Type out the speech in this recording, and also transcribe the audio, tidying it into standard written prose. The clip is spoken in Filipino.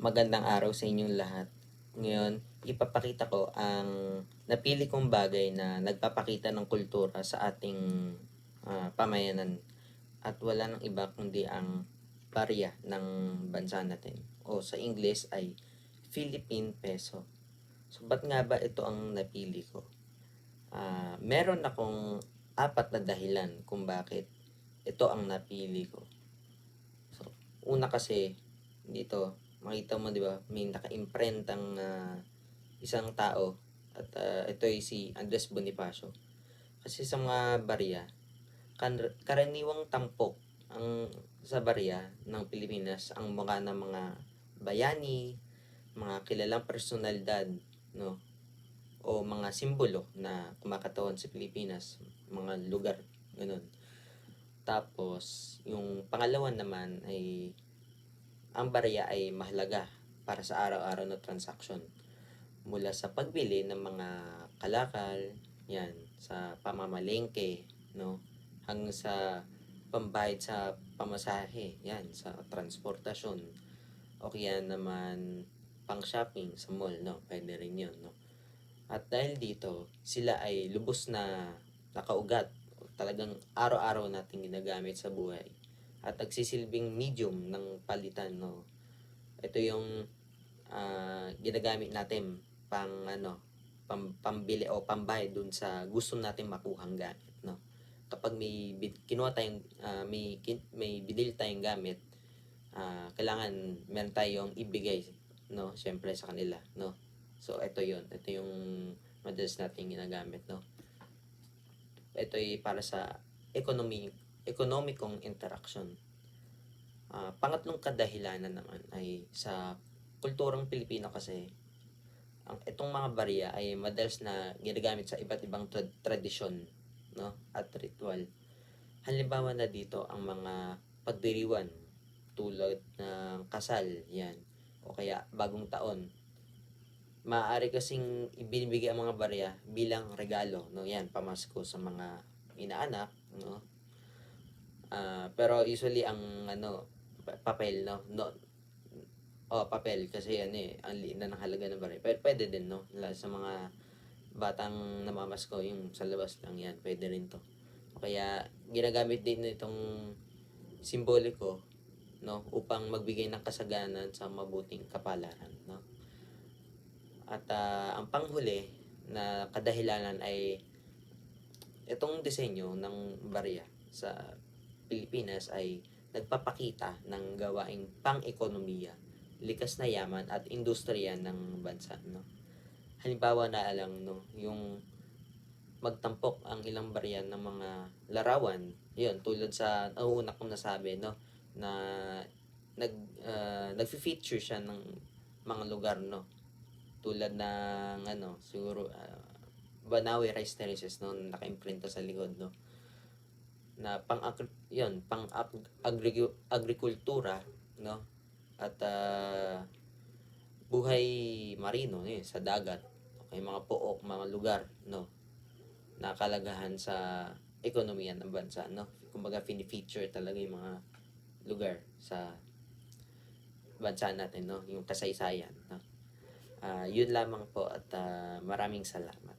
Magandang araw sa inyong lahat. Ngayon, ipapakita ko ang napili kong bagay na nagpapakita ng kultura sa ating pamayanan at wala nang iba kundi ang barya ng bansa natin o sa Ingles ay Philippine Peso. So, ba't nga ba ito ang napili ko? Meron akong apat na dahilan kung bakit ito ang napili ko. So, una kasi dito, makita mo 'di ba, may naka-imprentang isang tao at ito ay si Andres Bonifacio. Kasi sa mga barya, karaniwang tampok ang sa barya ng Pilipinas ang mukha ng mga bayani, mga kilalang personalidad, no? O mga simbolo na kumakatawan sa Pilipinas, mga lugar, ganun. Tapos, yung pangalawa naman ay ang barya ay mahalaga para sa araw-araw na transaksyon mula sa pagbili ng mga kalakal, yan, sa pamamalengke, no, hanggang sa pambayad sa pamasahe, yan, sa transportasyon, o kaya naman pang shopping sa mall, no, pwede rin yun, no. At dahil dito, sila ay lubos na nakaugat, talagang araw-araw nating ginagamit sa buhay at nagsisilbing medium ng palitan, no. Ito yung ginagamit natin pambili o pambayad dun sa gusto natin makuhang gamit, no. Kapag kinuha tayong may binili tayong gamit, kailangan meron tayong ibigay, no, syempre sa kanila, no. So ito yung madalas nating ginagamit, no. Ito ay para sa ekonomikong interaction. Pangatlong kadahilanan naman ay sa kulturang Pilipino kasi itong mga barya ay madalas na ginagamit sa iba't ibang tradisyon, no, at ritual. Halimbawa na dito ang mga pagdiriwan tulad ng kasal, yan, o kaya bagong taon. Maaari kasing ibinibigay ang mga barya bilang regalo, no, yan, pamasko sa mga inaanak, no. Pero usually ang papel, no, papel kasi ang liit na ng halaga ng barya. Pero pwede din, no, sa mga batang namamasko yung sa labas lang, yan, pwede rin to. Kaya ginagamit din itong simboliko, no, upang magbigay ng kasaganan sa mabuting kapalaran, no. At ang panghuli na kadahilanan ay itong disenyo ng barya sa Pilipinas ay nagpapakita ng gawaing pang-ekonomiya, likas na yaman at industriya ng bansa, no. Halimbawa na lang, no, yung magtampok ang ilang barya ng mga larawan, yun, tulad sa una kong nasabi, no, na nagfi-feature siya ng mga lugar, no, tulad ng siguro Banawe Rice Terraces, no, naka-imprinta sa likod, no, na pang agrikultura, no, at buhay marino, sa dagat, okay, mga pook, mga lugar, no, na kalagahan sa ekonomiya ng bansa, no. Kumbaga fini-feature talaga yung mga lugar sa bansa natin, no, yung kasaysayan, no. Yun lamang po at maraming salamat.